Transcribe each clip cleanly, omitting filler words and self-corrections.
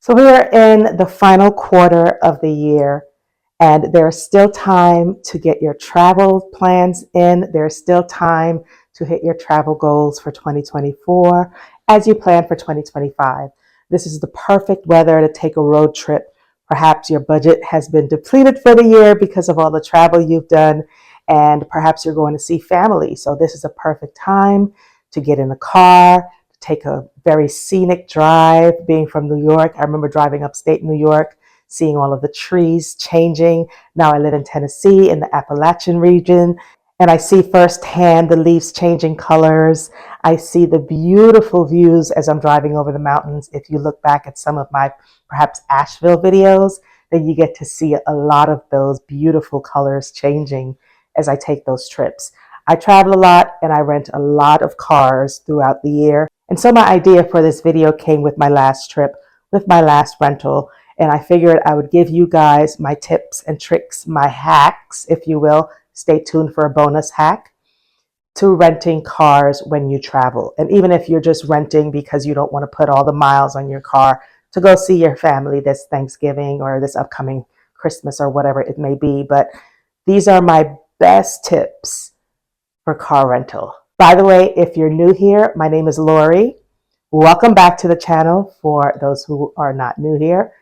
So we are in the final quarter of the year, and there's still time to get your travel plans in. There's still time to hit your travel goals for 2024 as you plan for 2025. This is the perfect weather to take a road trip. Perhaps your budget has been depleted for the year because of all the travel you've done, and perhaps you're going to see family. So this is a perfect time to get in a car, take a very scenic drive. Being from New York, I remember driving upstate New York, seeing all of the trees changing. Now I live in Tennessee in the Appalachian region, and I see firsthand the leaves changing colors. I see the beautiful views as I'm driving over the mountains. If you look back at some of my perhaps Asheville videos, then you get to see a lot of those beautiful colors changing as I take those trips. I travel a lot and I rent a lot of cars throughout the year. And so my idea for this video came with my last trip, with my last rental. And I figured I would give you guys my tips and tricks, my hacks, if you will. Stay tuned for a bonus hack to renting cars when you travel. And even if you're just renting because you don't want to put all the miles on your car to go see your family this Thanksgiving or this upcoming Christmas or whatever it may be. But these are my best tips for car rental. By the way, if you're new here, my name is Lori. Welcome back to the channel for those who are not new here.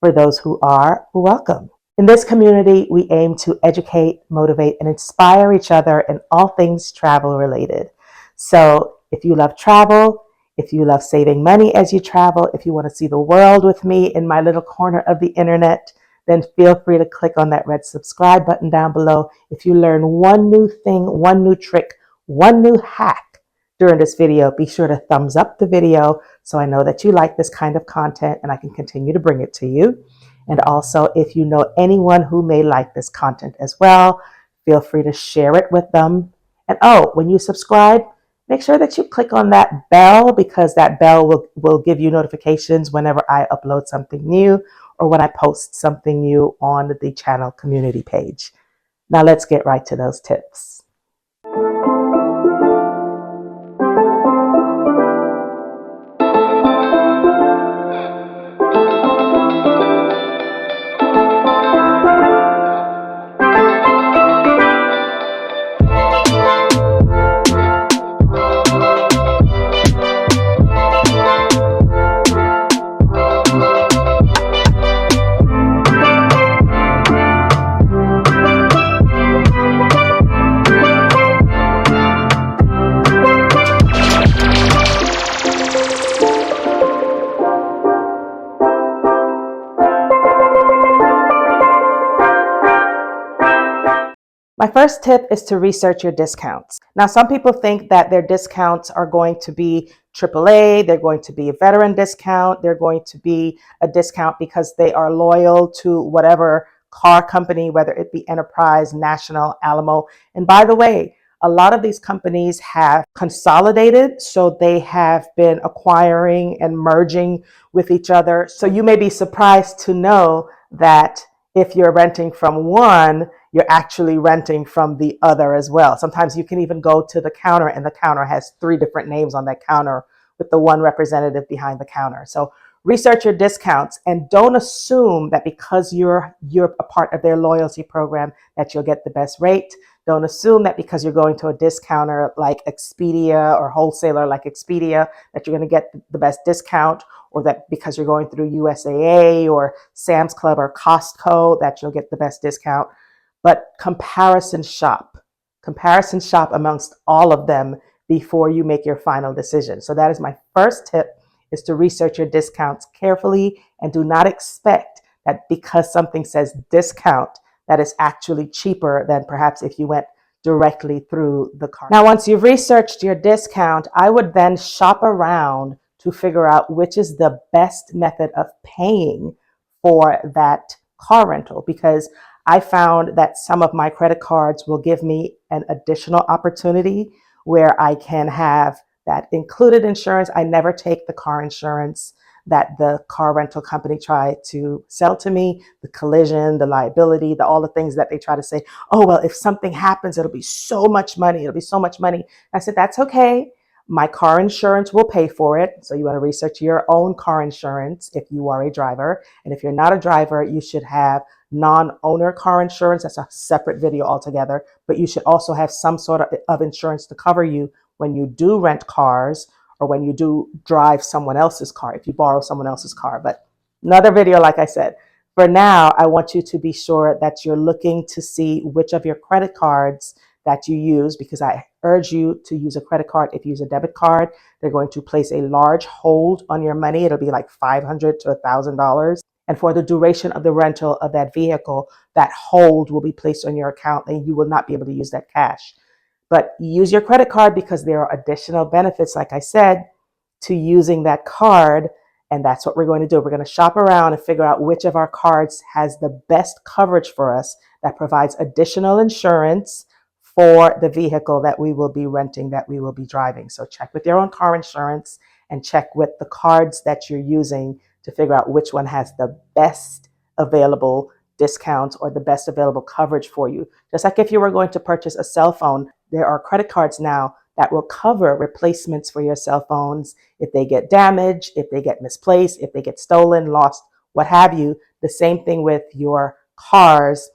For those who are, welcome. In this community, we aim to educate, motivate, and inspire each other in all things travel related. So if you love travel, if you love saving money as you travel, if you want to see the world with me in my little corner of the internet, then feel free to click on that red subscribe button down below. If you learn one new thing, one new trick, one new hack during this video, be sure to thumbs up the video so I know that you like this kind of content and I can continue to bring it to you. And also, if you know anyone who may like this content as well, feel free to share it with them. And when you subscribe, make sure that you click on that bell, because that bell will give you notifications whenever I upload something new or when I post something new on the channel community page. Now let's get right to those tips. My first tip is to research your discounts. Now, some people think that their discounts are going to be AAA, they're going to be a veteran discount, they're going to be a discount because they are loyal to whatever car company, whether it be Enterprise, National, Alamo. And by the way, a lot of these companies have consolidated, so they have been acquiring and merging with each other. So you may be surprised to know that if you're renting from one, you're actually renting from the other as well. Sometimes you can even go to the counter and the counter has 3 different names on that counter with the one representative behind the counter. So research your discounts and don't assume that because you're a part of their loyalty program that you'll get the best rate. Don't assume that because you're going to a discounter like Expedia or wholesaler like Expedia that you're going to get the best discount, or that because you're going through USAA or Sam's Club or Costco that you'll get the best discount. But comparison shop amongst all of them before you make your final decision. So that is my first tip, is to research your discounts carefully and do not expect that because something says discount, that is actually cheaper than perhaps if you went directly through the car. Now, once you've researched your discount, I would then shop around to figure out which is the best method of paying for that car rental, because I found that some of my credit cards will give me an additional opportunity where I can have that included insurance. I never take the car insurance that the car rental company tried to sell to me, the collision, the liability, all the things that they try to say, oh, well, if something happens, it'll be so much money. It'll be so much money. I said, that's okay. My car insurance will pay for it. So you want to research your own car insurance if you are a driver. And if you're not a driver, you should have non-owner car insurance. That's a separate video altogether. But you should also have some sort of insurance to cover you when you do rent cars or when you do drive someone else's car, if you borrow someone else's car. But another video, like I said. For now, I want you to be sure that you're looking to see which of your credit cards that you use, because I urge you to use a credit card. If you use a debit card, they're going to place a large hold on your money. It'll be like $500 to $1,000. And for the duration of the rental of that vehicle, that hold will be placed on your account and you will not be able to use that cash. But use your credit card because there are additional benefits, like I said, to using that card. And that's what we're going to do. We're going to shop around and figure out which of our cards has the best coverage for us that provides additional insurance for the vehicle that we will be renting, that we will be driving. So check with your own car insurance and check with the cards that you're using to figure out which one has the best available discounts or the best available coverage for you. Just like if you were going to purchase a cell phone, there are credit cards now that will cover replacements for your cell phones if they get damaged, if they get misplaced, if they get stolen, lost, what have you. The same thing with your cars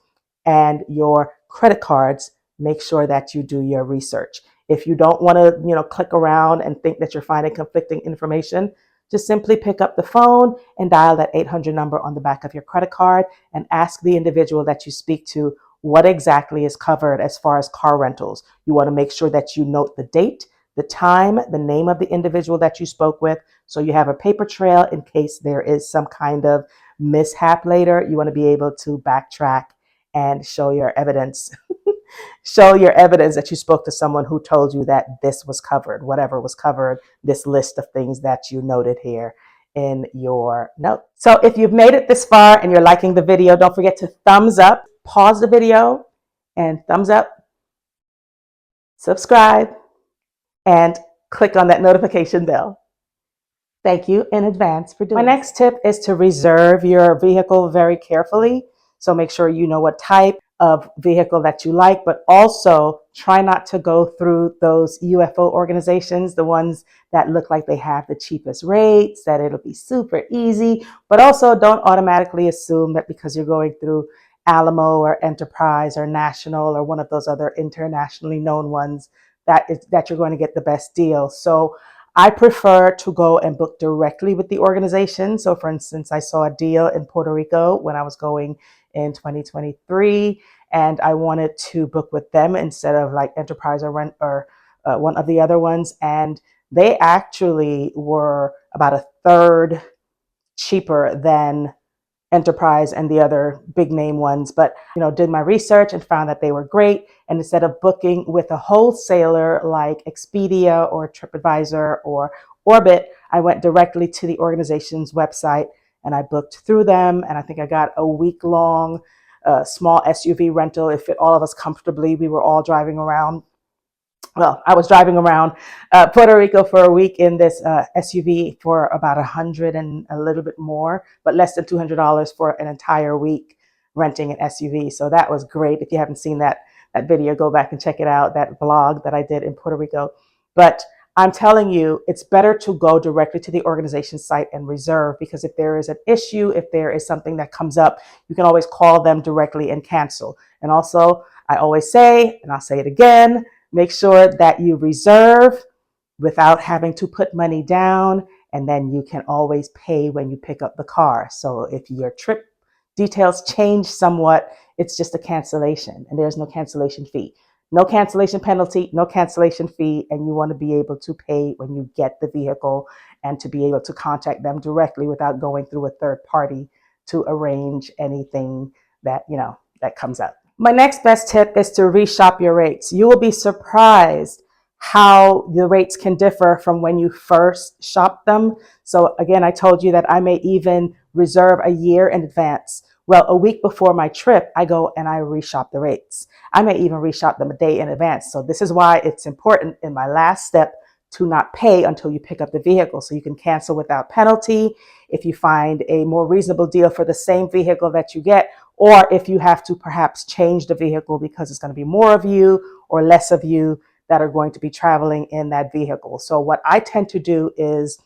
and your credit cards. Make sure that you do your research. If you don't want to, click around and think that you're finding conflicting information, just simply pick up the phone and dial that 800 number on the back of your credit card and ask the individual that you speak to what exactly is covered as far as car rentals. You want to make sure that you note the date, the time, the name of the individual that you spoke with, so you have a paper trail in case there is some kind of mishap later. You want to be able to backtrack and show your evidence. Show your evidence that you spoke to someone who told you that this was covered, whatever was covered, this list of things that you noted here in your note. So if you've made it this far and you're liking the video, don't forget to thumbs up, pause the video and thumbs up, subscribe, and click on that notification bell. Thank you in advance for doing it. My next tip is to reserve your vehicle very carefully. So make sure you know what type of vehicle that you like, but also try not to go through those UFO organizations, the ones that look like they have the cheapest rates, that it'll be super easy, but also don't automatically assume that because you're going through Alamo or Enterprise or National or one of those other internationally known ones that you're going to get the best deal. So I prefer to go and book directly with the organization. So for instance, I saw a deal in Puerto Rico when I was going in 2023, and I wanted to book with them instead of like Enterprise or Rent or one of the other ones. And they actually were about a third cheaper than Enterprise and the other big name ones, but did my research and found that they were great. And instead of booking with a wholesaler like Expedia or TripAdvisor or Orbit, I went directly to the organization's website and I booked through them. And I think I got a week-long small SUV rental. It fit all of us comfortably. We were all driving around. Well, I was driving around Puerto Rico for a week in this SUV for about $100 and a little bit more, but less than $200 for an entire week renting an SUV. So that was great. If you haven't seen that video, go back and check it out, that vlog that I did in Puerto Rico. But I'm telling you, it's better to go directly to the organization site and reserve, because if there is an issue, if there is something that comes up, you can always call them directly and cancel. And also, I always say, and I'll say it again, make sure that you reserve without having to put money down, and then you can always pay when you pick up the car. So if your trip details change somewhat, it's just a cancellation, and there's no cancellation fee. No cancellation penalty, no cancellation fee, and you want to be able to pay when you get the vehicle and to be able to contact them directly without going through a third party to arrange anything that, that comes up. My next best tip is to reshop your rates. You will be surprised how the rates can differ from when you first shop them. So again, I told you that I may even reserve a year in advance. Well, a week before my trip, I go and I reshop the rates. I may even reshop them a day in advance. So this is why it's important in my last step to not pay until you pick up the vehicle, so you can cancel without penalty if you find a more reasonable deal for the same vehicle that you get, or if you have to perhaps change the vehicle because it's going to be more of you or less of you. that are going to be traveling in that vehicle. So what I tend to do is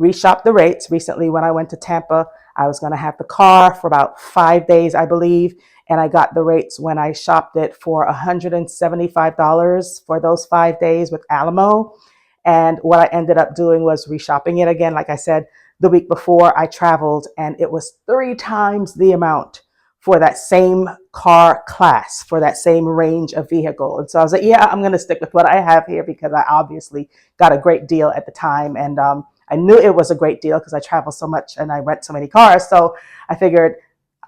reshop the rates. Recently, when I went to Tampa, I was going to have the car for about 5 days, I believe. And I got the rates when I shopped it for $175 for those 5 days with Alamo. And what I ended up doing was reshopping it again. Like I said, the week before I traveled, and it was 3 times the amount for that same car class, for that same range of vehicle. And so I was like, yeah, I'm going to stick with what I have here because I obviously got a great deal at the time. And I knew it was a great deal because I travel so much and I rent so many cars. So I figured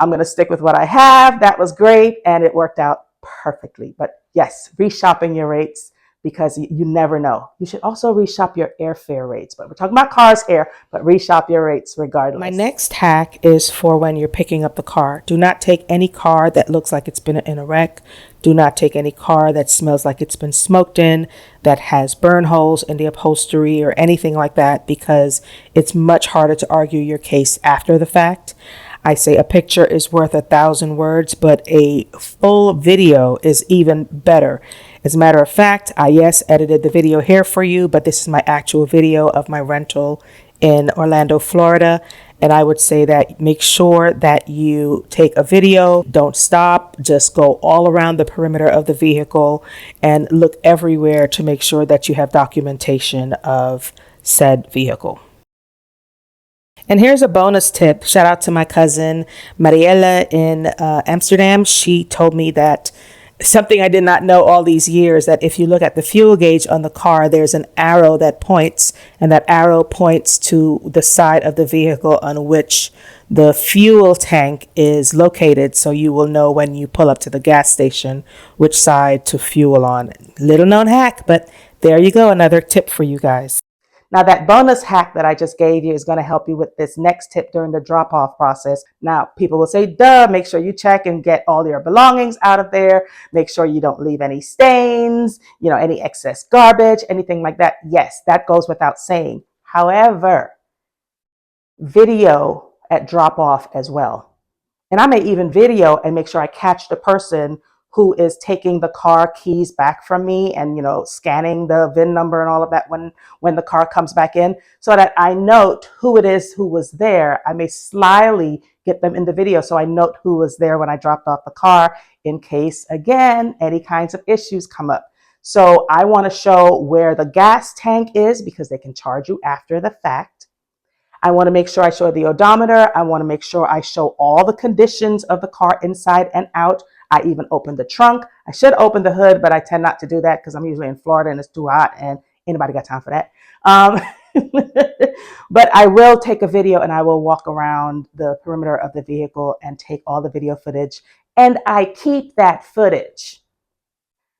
I'm going to stick with what I have. That was great. And it worked out perfectly. But yes, reshopping your rates, because you never know. You should also reshop your airfare rates. But we're talking about cars here, but reshop your rates regardless. My next hack is for when you're picking up the car. Do not take any car that looks like it's been in a wreck. Do not take any car that smells like it's been smoked in, that has burn holes in the upholstery or anything like that, because it's much harder to argue your case after the fact. I say a picture is worth 1,000 words, but a full video is even better. As a matter of fact, I edited the video here for you, but this is my actual video of my rental in Orlando, Florida. And I would say that make sure that you take a video, don't stop, just go all around the perimeter of the vehicle and look everywhere to make sure that you have documentation of said vehicle. And here's a bonus tip. Shout out to my cousin Mariela in Amsterdam. She told me that something I did not know all these years, that if you look at the fuel gauge on the car, there's an arrow that points, and that arrow points to the side of the vehicle on which the fuel tank is located. So you will know when you pull up to the gas station which side to fuel on. Little known hack, but there you go. Another tip for you guys. Now, that bonus hack that I just gave you is going to help you with this next tip during the drop-off process. Now, people will say, duh, make sure you check and get all your belongings out of there. Make sure you don't leave any stains, any excess garbage, anything like that. Yes, that goes without saying. However, video at drop-off as well. And I may even video and make sure I catch the person who is taking the car keys back from me and, scanning the VIN number and all of that when the car comes back in, so that I note who it is who was there. I may slyly get them in the video so I note who was there when I dropped off the car, in case, again, any kinds of issues come up. So I want to show where the gas tank is, because they can charge you after the fact. I want to make sure I show the odometer. I want to make sure I show all the conditions of the car inside and out. I even open the trunk. I should open the hood, but I tend not to do that because I'm usually in Florida and it's too hot and anybody got time for that. But I will take a video and I will walk around the perimeter of the vehicle and take all the video footage. And I keep that footage.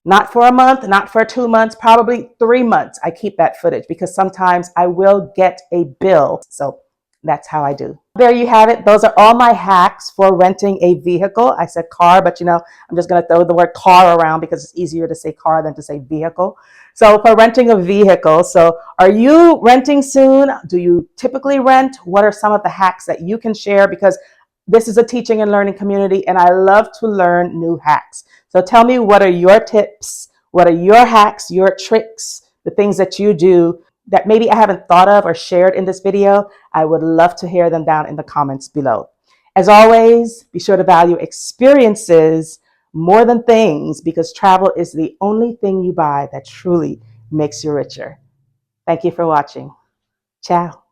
Not for a month, not for 2 months, probably 3 months. I keep that footage because sometimes I will get a bill. So that's how I do. There you have it. Those are all my hacks for renting a vehicle. I said car, but I'm just going to throw the word car around because it's easier to say car than to say vehicle. So for renting a vehicle, so are you renting soon? Do you typically rent? What are some of the hacks that you can share? Because this is a teaching and learning community, and I love to learn new hacks. So tell me, what are your tips? What are your hacks, your tricks, the things that you do that maybe I haven't thought of or shared in this video? I would love to hear them down in the comments below. As always, be sure to value experiences more than things, because travel is the only thing you buy that truly makes you richer. Thank you for watching. Ciao.